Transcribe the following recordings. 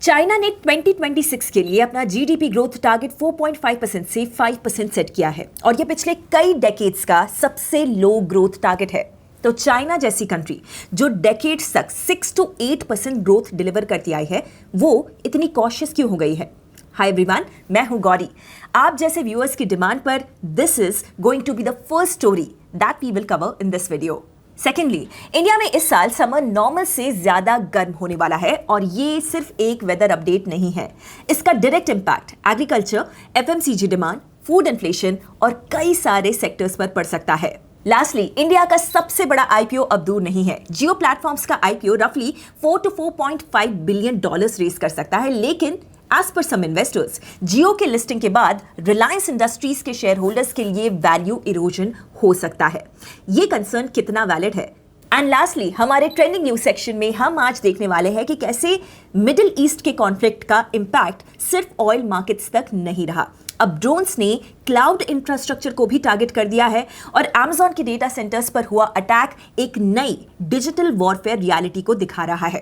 China ने 2026 के लिए अपना जीडीपी ग्रोथ टारगेट 4.5% से 5% सेट किया है और यह पिछले कई डेकेड्स का सबसे लो ग्रोथ टारगेट है। तो चाइना जैसी कंट्री जो डेकेड्स तक 6 to 8% ग्रोथ डिलीवर करती आई है, वो इतनी कॉशियस क्यों हो गई है? हाय एवरीवन, मैं हूं गौरी। आप जैसे व्यूअर्स की डिमांड पर this is going to be the first story that we will cover in this video. Secondly, India में इस साल समर नॉर्मल से ज्यादा गर्म होने वाला है और ये सिर्फ एक वेदर अपडेट नहीं है। इसका direct impact agriculture, FMCG demand, food inflation और कई सारे सेक्टर्स पर पड़ सकता है। लास्टली, इंडिया का सबसे बड़ा आईपीओ अब दूर नहीं है। जियो प्लेटफॉर्म्स का आईपीओ रफली 4 to 4.5 बिलियन डॉलर्स रेज कर सकता है, लेकिन एज पर सम इन्वेस्टर्स, जियो के लिस्टिंग के बाद रिलायंस इंडस्ट्रीज के शेयर होल्डर्स के लिए वैल्यू इरोजन हो सकता है। ये कंसर्न कितना वैलिड है? एंड लास्टली, हमारे ट्रेंडिंग न्यूज सेक्शन में हम आज देखने वाले हैं कि कैसे मिडिल ईस्ट के कॉन्फ्लिक्ट का इंपैक्ट सिर्फ ऑयल मार्केट्स तक नहीं रहा। अब ड्रोन्स ने क्लाउड इंफ्रास्ट्रक्चर को भी टारगेट कर दिया है और अमेज़न के डेटा सेंटर्स पर हुआ अटैक एक नई डिजिटल वॉरफेयर रियलिटी को दिखा रहा है।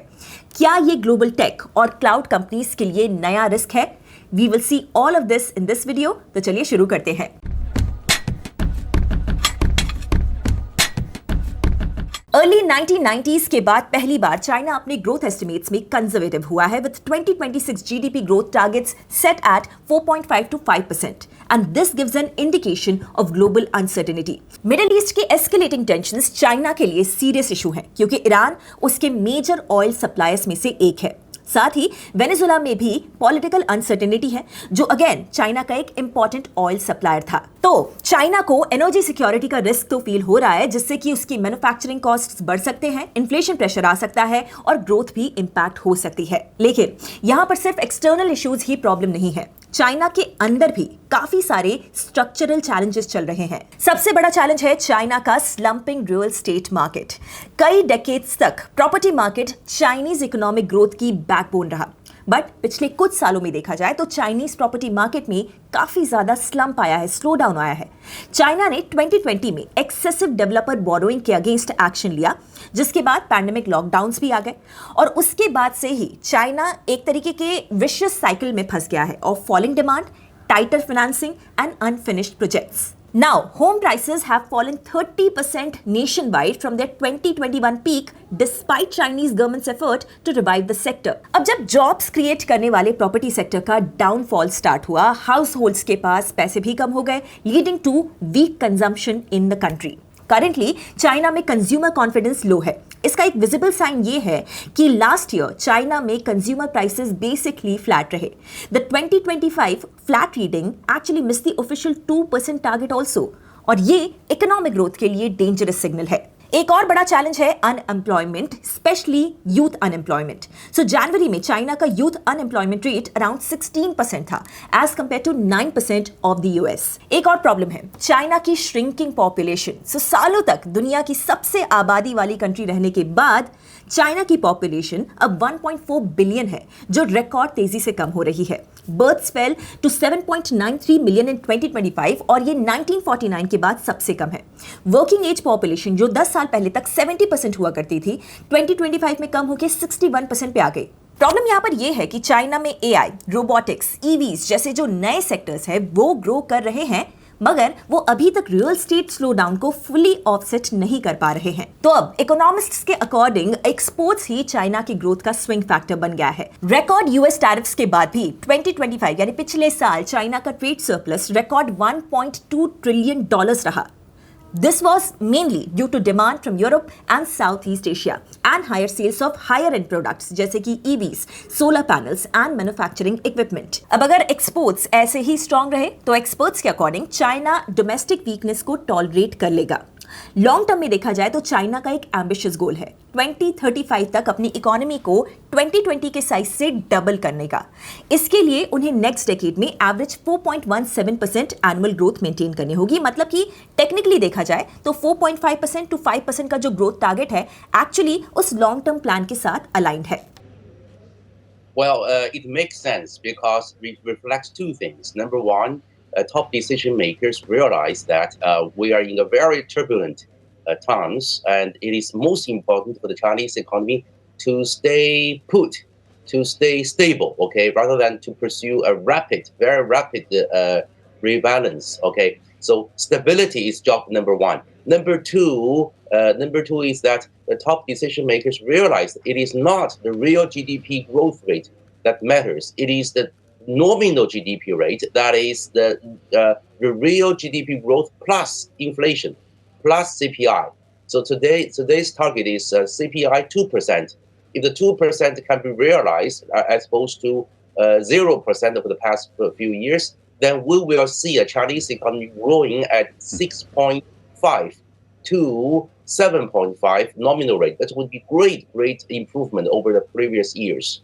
क्या ये ग्लोबल टेक और क्लाउड कंपनीज के लिए नया रिस्क है? We will see all of this in this video. तो चलिए शुरू करते हैं। अर्ली 1990s के बाद पहली बार चाइना अपने ग्रोथ एस्टिमेट्स में कंजर्वेटिव हुआ है with 2026 GDP growth targets set at 4.5 to 5%, and this gives an indication of global uncertainty. Middle east के एस्केलेटिंग टेंशंस चाइना के लिए सीरियस इशू हैं क्योंकि ईरान उसके मेजर ऑयल सप्लायर्स में से एक है। साथ ही वेनेजुएला में भी पॉलिटिकल अनसर्टेनिटी है, जो अगेन चाइना का एक इंपॉर्टेंट ऑयल सप्लायर था। तो चाइना को एनर्जी सिक्योरिटी का रिस्क तो फील हो रहा है, जिससे कि उसकी मैन्युफैक्चरिंग कॉस्ट्स बढ़ सकते हैं, इन्फ्लेशन प्रेशर आ सकता है और ग्रोथ भी इंपैक्ट हो सकती है। लेकिन यहां पर सिर्फ एक्सटर्नल इश्यूज ही प्रॉब्लम नहीं है, चाइना के अंदर भी काफी सारे स्ट्रक्चरल चैलेंजेस चल रहे हैं। सबसे बड़ा चैलेंज है चाइना का स्लंपिंग रियल एस्टेट मार्केट। कई डेकेड्स तक property market Chinese economic growth की बैकबोन रहा, बट पिछले कुछ सालों में देखा जाए तो चाइनीज प्रॉपर्टी मार्केट में काफी ज्यादा स्लंप आया है, स्लो डाउन आया है। चाइना ने 2020 में एक्सेसिव डेवलपर बोरोइंग के अगेंस्ट एक्शन लिया, जिसके बाद पैंडेमिक लॉकडाउन्स भी आ गए और उसके बाद से ही चाइना एक तरीके के विशियस साइकिल में फंस गया है of falling demand, tighter financing and unfinished projects. Now, home prices have fallen 30% nationwide from their 2021 peak despite Chinese government's effort to revive the sector. अब जब jobs create करने वाले property sector का downfall start हुआ, households के पास पैसे भी कम हो गए, leading to weak consumption in the country. Currently, China में कंज्यूमर कॉन्फिडेंस लो है। इसका एक विजिबल साइन ये है कि लास्ट ईयर चाइना में कंज्यूमर प्राइसेस बेसिकली फ्लैट रहे। The 2025 flat reading actually miss the official 2% target also, और ये इकोनॉमिक ग्रोथ के लिए डेंजरस सिग्नल है। एक और बड़ा चैलेंज है unemployment, especially youth unemployment. So जनवरी में चाइना का यूथ अनएम्प्लॉयमेंट रेट अराउंड 16% था as compared to 9% of the US. एक और प्रॉब्लम है चाइना की श्रिंकिंग पॉपुलेशन। सो सालों तक दुनिया की सबसे आबादी वाली कंट्री रहने के बाद चाइना की पॉपुलेशन अब 1.4 बिलियन है, जो रिकॉर्ड तेजी से कम हो रही है। Births fell to 7.93 million in 2025 और ये 1949 के बाद सबसे कम है। वर्किंग एज पॉपुलेशन जो 10 साल पहले तक 70% हुआ करती थी, 2025 में कम होकर 61% पे आ गई। प्रॉब्लम यहाँ पर यह है कि चाइना में एआई, रोबोटिक्स, ईवीज जैसे जो नए सेक्टर्स हैं वो ग्रो कर रहे हैं, मगर वो अभी तक रियल एस्टेट स्लो डाउन को फुली ऑफसेट नहीं कर पा रहे हैं। तो अब इकोनॉमिस्ट्स के अकॉर्डिंग एक्सपोर्ट्स ही चाइना की ग्रोथ का स्विंग फैक्टर बन गया है। रिकॉर्ड यूएस टैरिफ्स के बाद भी 2025 यानी पिछले साल चाइना का ट्रेड सरप्लस रिकॉर्ड $1.2 ट्रिलियन रहा। This was mainly due to demand from Europe and Southeast Asia and higher sales of higher end products जैसे कि EVs, solar panels and manufacturing equipment। अब अगर एक्सपोर्ट्स ऐसे ही स्ट्रॉन्ग रहे तो experts के according China domestic weakness को tolerate कर लेगा। लॉन्ग टर्म में देखा जाए तो चाइना का एक एम्बिशियस गोल है 2035 तक अपनी इकोनॉमी को 2020 के साइज से डबल करने का। इसके लिए उन्हें नेक्स्ट डेकेड में एवरेज 4.17% एनुअल ग्रोथ मेंटेन करनी होगी। मतलब कि टेक्निकली देखा जाए तो 4.5% to 5% का जो ग्रोथ टारगेट है एक्चुअली उस लॉन्ग टर्म प्लान के साथ अलाइंड है। Well, it makes sense because it reflects two things. Number one, top decision makers realize that we are in a very turbulent times, and it is most important for the Chinese economy to stay put to stay stable, okay, rather than to pursue a very rapid rebalance, okay. So stability is job number one. Number two is that the top decision makers realize it is not the real GDP growth rate that matters. It is the nominal GDP rate, that is the real GDP growth plus inflation, plus CPI. So today's target is CPI 2%. If the 2% can be realized as opposed to 0% over the past few years, then we will see a Chinese economy growing at 6.5 to 7.5 nominal rate. That would be great improvement over the previous years.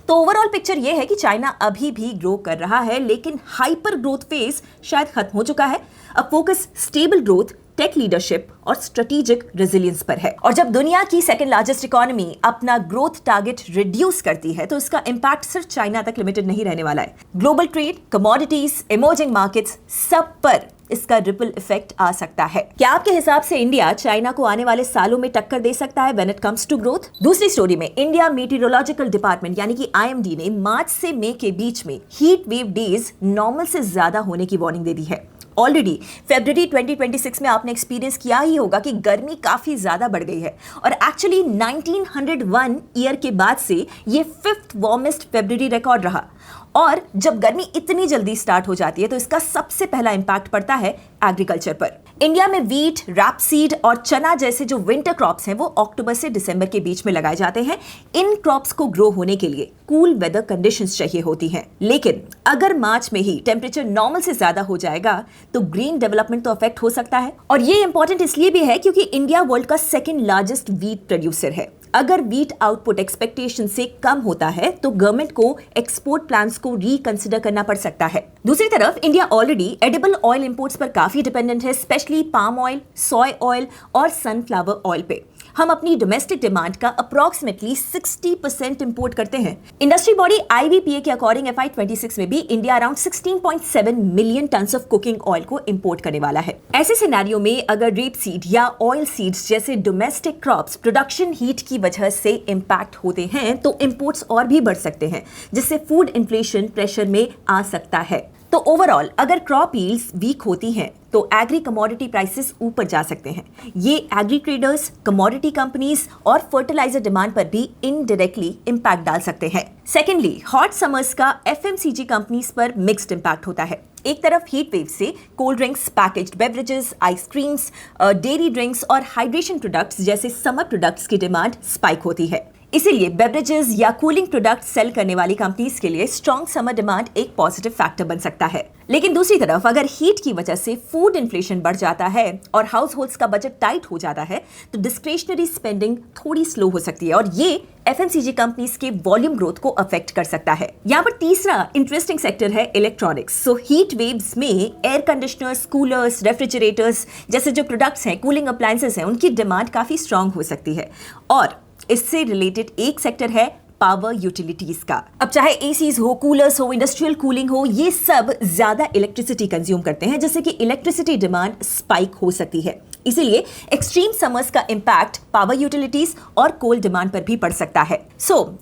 तो overall picture ये है कि China अभी भी grow कर रहा है, लेकिन हाइपर ग्रोथ फेज शायद खत्म हो चुका है। अब focus stable growth, tech leadership और स्ट्रेटेजिक रेजिलियंस पर है। और जब दुनिया की सेकंड लार्जेस्ट इकोनॉमी अपना ग्रोथ टारगेट रिड्यूस करती है तो इसका इंपैक्ट सिर्फ चाइना तक लिमिटेड नहीं रहने वाला है। Global trade, commodities, emerging markets, सब पर इसका रिपल इफेक्ट आ सकता है। क्या आपके हिसाब से इंडिया चाइना को आने वाले सालों में टक्कर दे सकता है when it comes to growth? दूसरी स्टोरी में इंडिया मीटीरोलॉजिकल डिपार्टमेंट यानी कि IMD ने मार्च से मई के बीच में हीट वेव डेज नॉर्मल से ज्यादा होने की वार्निंग दे दी है। ऑलरेडी फरवरी 2026 में आपने एक्सपीरियंस किया ही होगा कि गर्मी काफी ज्यादा बढ़ गई है और एक्चुअली 1901 ईयर के बाद से ये 5th वार्मेस्ट फरवरी रिकॉर्ड रहा। और जब गर्मी इतनी जल्दी स्टार्ट हो जाती है तो इसका सबसे पहला इंपैक्ट पड़ता है एग्रीकल्चर पर। इंडिया में वीट, रैपसीड और चना जैसे जो विंटर क्रॉप्स हैं वो अक्टूबर से दिसंबर के बीच में लगाए जाते हैं। इन क्रॉप्स को ग्रो होने के लिए कूल वेदर कंडीशंस चाहिए होती हैं। लेकिन अगर मार्च में ही टेम्परेचर नॉर्मल से ज्यादा हो जाएगा तो ग्रीन डेवलपमेंट तो अफेक्ट हो सकता है। और ये इंपॉर्टेंट इसलिए भी है क्योंकि इंडिया वर्ल्ड का सेकेंड लार्जेस्ट वीट प्रोड्यूसर है। अगर वीट आउटपुट एक्सपेक्टेशन से कम होता है तो गवर्नमेंट को एक्सपोर्ट प्लान्स को रिकंसिडर करना पड़ सकता है। दूसरी तरफ India already edible oil imports पर काफी डिपेंडेंट है, स्पेशली पाम ऑयल, सोय ऑयल और सनफ्लावर ऑयल पे। हम अपनी डोमेस्टिक डिमांड का अप्रॉक्सीमेटली 60% इंपोर्ट करते हैं। इंडस्ट्री बॉडी IBPA के अकॉर्डिंग FY 26 में भी India around 16.7 million tons of cooking oil को इंपोर्ट करने वाला है। ऐसे सिनेरियो में अगर रेप सीड या ऑयल सीड्स जैसे डोमेस्टिक क्रॉप्स प्रोडक्शन हीट की वजह से इंपैक्ट होते हैं तो इंपोर्ट्स और भी बढ़ सकते हैं, जिससे फूड इन्फ्लेशन प्रेशर में आ सकता है। तो ओवरऑल अगर क्रॉप यील्ड्स वीक होती हैं तो एग्री कमोडिटी प्राइसेस ऊपर जा सकते हैं। ये एग्री ट्रेडर्स, कमोडिटी कंपनीज और फर्टिलाइजर डिमांड पर भी इनडायरेक्टली इंपैक्ट डाल सकते हैं। सेकेंडली, हॉट समर्स का FMCG कंपनीज पर मिक्स्ड इंपैक्ट होता है। एक तरफ हीट वेव से cold drinks, packaged beverages, ice creams, dairy drinks और हाइड्रेशन प्रोडक्ट्स जैसे समर प्रोडक्ट्स की डिमांड स्पाइक होती है। इसीलिए बेवरेजेस या कूलिंग प्रोडक्ट सेल करने वाली कंपनीज के लिए स्ट्रॉन्ग समर डिमांड एक पॉजिटिव फैक्टर बन सकता है। लेकिन दूसरी तरफ अगर हीट की वजह से फूड इन्फ्लेशन बढ़ जाता है और हाउस होल्ड्स का बजट टाइट हो जाता है तो डिस्क्रिशनरी स्पेंडिंग थोड़ी स्लो हो सकती है और ये FMCG कंपनीज के वॉल्यूम ग्रोथ को अफेक्ट कर सकता है। यहाँ पर तीसरा इंटरेस्टिंग सेक्टर है इलेक्ट्रॉनिक्स। सो हीट वेव्स में एयर कंडीशनर्स, कूलर्स, रेफ्रिजरेटर्स जैसे जो प्रोडक्ट्स हैं, कूलिंग अप्लायंसेस हैं, उनकी डिमांड काफी स्ट्रांग हो सकती है। और इससे रिलेटेड एक सेक्टर है पावर यूटिलिटीज का। अब चाहे एसीज हो, कूलर्स हो, इंडस्ट्रियल कूलिंग हो, ये सब ज्यादा इलेक्ट्रिसिटी कंज्यूम करते हैं, जिससे कि इलेक्ट्रिसिटी डिमांड स्पाइक हो सकती है। इसीलिए एक्सट्रीम समर्स का इंपैक्ट पावर यूटिलिटीज और कोल डिमांड पर भी पड़ सकता है।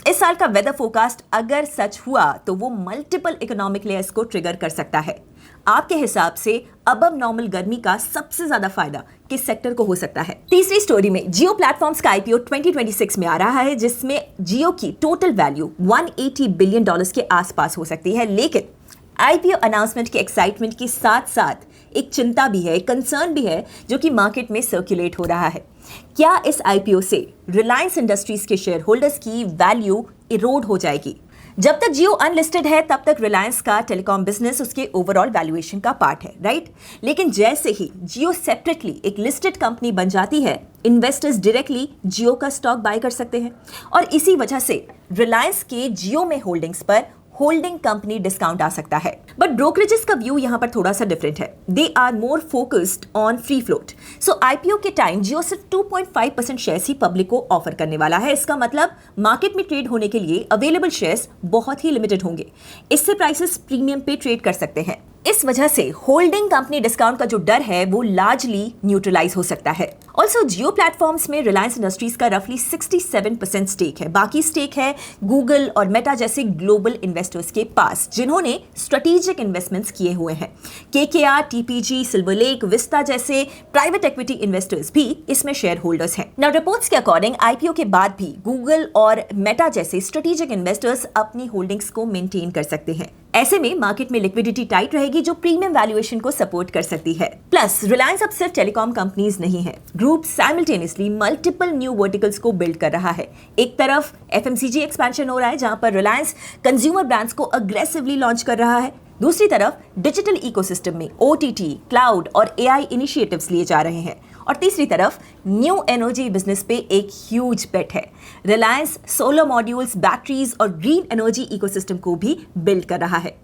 इस साल का वेदर फोरकास्ट अगर सच हुआ तो वो मल्टीपल इकोनॉमिक लेयर्स को ट्रिगर कर सकता है। आपके हिसाब से अबव नॉर्मल गर्मी का सबसे ज्यादा फायदा किस सेक्टर को हो सकता है? तीसरी स्टोरी में जियो प्लेटफॉर्म्स का IPO 2026 में आ रहा है, जिसमें जियो की टोटल वैल्यू $180 बिलियन के आसपास हो सकती है। लेकिन IPO अनाउंसमेंट के एक्साइटमेंट के साथ साथ एक चिंता भी है, एक कंसर्न भी है जो कि मार्केट में सर्कुलेट हो रहा है। क्या इस IPO से रिलायंस इंडस्ट्रीज के शेयर होल्डर्स की वैल्यू इरोड हो जाएगी? जब तक जियो अनलिस्टेड है तब तक रिलायंस का टेलीकॉम बिजनेस उसके ओवरऑल वैल्यूएशन का पार्ट है, राइट? लेकिन जैसे ही जियो सेपरेटली एक लिस्टेड कंपनी बन जाती है, इन्वेस्टर्स डायरेक्टली जियो का स्टॉक बाय कर सकते हैं और इसी वजह से रिलायंस के जियो में होल्डिंग्स पर होल्डिंग कंपनी डिस्काउंट आ सकता है। बट ब्रोकरेजेस का व्यू यहां पर थोड़ा सा डिफरेंट है। They are more focused on free float. So IPO के टाइम जियो सिर्फ 2.5% शेयर्स ही पब्लिक को ऑफर करने वाला है। इसका मतलब मार्केट में ट्रेड होने के लिए अवेलेबल शेयर्स बहुत ही लिमिटेड होंगे। इससे प्राइसेस प्रीमियम पे ट्रेड कर सकते हैं। इस वजह से होल्डिंग कंपनी डिस्काउंट का जो डर है वो लार्जली न्यूट्रलाइज हो सकता है। ऑल्सो जियो प्लेटफॉर्म्स में रिलायंस इंडस्ट्रीज का रफली 67% स्टेक है। बाकी स्टेक है गूगल और मेटा जैसे ग्लोबल इन्वेस्टर्स के पास, जिन्होंने स्ट्रेटेजिक इन्वेस्टमेंट्स किए हुए हैं। KKR, TPG, silver lake, Vista जैसे प्राइवेट इक्विटी इन्वेस्टर्स भी इसमें शेयर होल्डर्स हैं। नाउ रिपोर्ट्स के अकॉर्डिंग आईपीओ के बाद भी गूगल और मेटा जैसे स्ट्रेटेजिक इन्वेस्टर्स अपनी होल्डिंग्स को मेंटेन कर सकते हैं। ऐसे में मार्केट में लिक्विडिटी टाइट रहेगी जो प्रीमियम वैल्यूएशन को सपोर्ट कर सकती है। प्लस रिलायंस अब सिर्फ टेलीकॉम कंपनीज नहीं है, group simultaneously multiple new verticals को बिल्ड कर रहा है। एक तरफ एफएमसीजी एक्सपेंशन हो रहा है जहां पर रिलायंस कंज्यूमर ब्रांड्स को अग्रेसिवली लॉन्च कर रहा है, दूसरी तरफ डिजिटल इकोसिस्टम में ओटीटी, क्लाउड और एआई इनिशिएटिव्स लिए जा रहे हैं, और तीसरी तरफ न्यू एनर्जी बिजनेस पे एक ह्यूज बेट है। रिलायंस सोलर मॉड्यूल्स, बैटरीज और ग्रीन एनर्जी इकोसिस्टम को भी बिल्ड कर रहा है।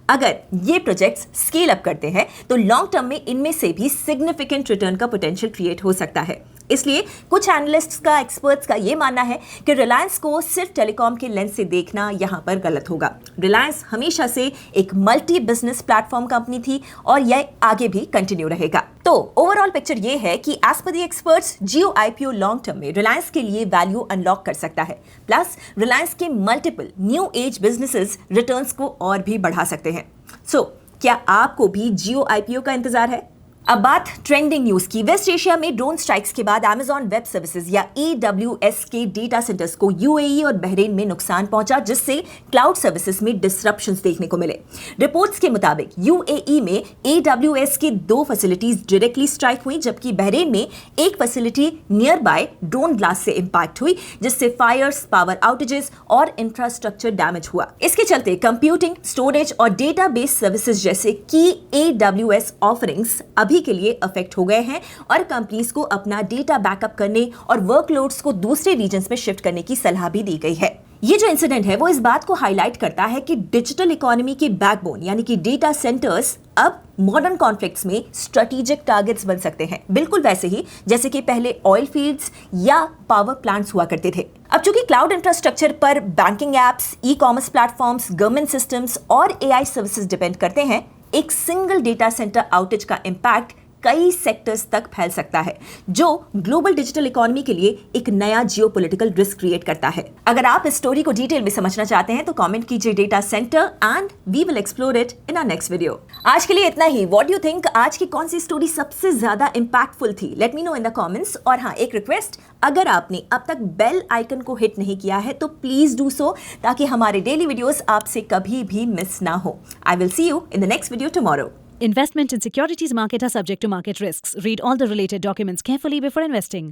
अगर ये प्रोजेक्ट्स स्केल अप करते हैं तो लॉन्ग टर्म में इनमें से भी सिग्निफिकेंट रिटर्न का पोटेंशियल क्रिएट हो सकता है। इसलिए कुछ एनालिस्ट्स का, एक्सपर्ट्स का ये मानना है कि रिलायंस को सिर्फ टेलीकॉम के लेंस से देखना यहाँ पर गलत होगा। रिलायंस हमेशा से एक मल्टी बिजनेस प्लेटफॉर्म कंपनी थी और यह आगे भी कंटिन्यू रहेगा। तो ओवरऑल पिक्चर ये है कि as per the experts Jio IPO long term में रिलायंस के लिए वैल्यू अनलॉक कर सकता है। प्लस रिलायंस के multiple new age businesses returns को और भी बढ़ा सकते हैं। सो क्या आपको भी जियो आईपीओ का इंतजार है? अब बात ट्रेंडिंग न्यूज की। वेस्ट एशिया में ड्रोन स्ट्राइक्स के बाद अमेज़न वेब सर्विसेज या AWS के डेटा सेंटर्स को यूएई और बहरीन में नुकसान पहुंचा, जिससे क्लाउड सर्विसेज में डिसरप्शंस देखने को मिले। रिपोर्ट्स के मुताबिक यूएई में AWS के 2 फैसिलिटीज डायरेक्टली स्ट्राइक हुई, जबकि बहरीन में एक facility near by drone blast से इंपैक्ट हुई, जिससे फायर्स, पावर आउटेजेस और इंफ्रास्ट्रक्चर डैमेज हुआ। इसके चलते कंप्यूटिंग, स्टोरेज और डेटाबेस सर्विसेज जैसे की AWS ऑफरिंग्स अभी के लिए अफेक्ट हो गए हैं और कंपनीज को अपना डेटा बैकअप करने और वर्कलोड्स को दूसरे रीजन्स में शिफ्ट करने की सलाह भी दी गई है। ये जो इंसिडेंट है वो इस बात को हाईलाइट करता है कि डिजिटल इकोनॉमी के बैकबोन यानी कि डेटा सेंटर्स अब मॉडर्न कॉन्फ्लिक्ट्स में स्ट्रेटेजिक टारगेट्स बन सकते हैं, बिल्कुल वैसे ही जैसे कि पहले ऑयल फील्ड्स या पावर प्लांट्स हुआ करते थे। अब चूंकि क्लाउड इंफ्रास्ट्रक्चर पर banking apps, e commerce platforms, government systems और एआई सर्विसेज डिपेंड करते हैं, एक सिंगल डेटा सेंटर आउटेज का इंपैक्ट कई सेक्टर्स तक फैल सकता है, जो ग्लोबल डिजिटल इकोनॉमी के लिए एक नया जियोपॉलिटिकल रिस्क क्रिएट करता है। अगर आप इस स्टोरी को डिटेल में समझना चाहते हैं तो कमेंट कीजिए data centre and we will explore it in our next video. आज के लिए इतना ही। व्हाट डू यू थिंक, आज की कौन सी स्टोरी सबसे ज्यादा इंपैक्टफुल थी? Let me know in the comments. और हाँ, एक रिक्वेस्ट, अगर आपने अब तक बेल आइकन को हिट नहीं किया है तो प्लीज डू सो, ताकि हमारे डेली वीडियोस आपसे कभी भी मिस ना हो। I will see you in the next video tomorrow. Investment in securities market are subject to market risks. Read all the related documents carefully before investing.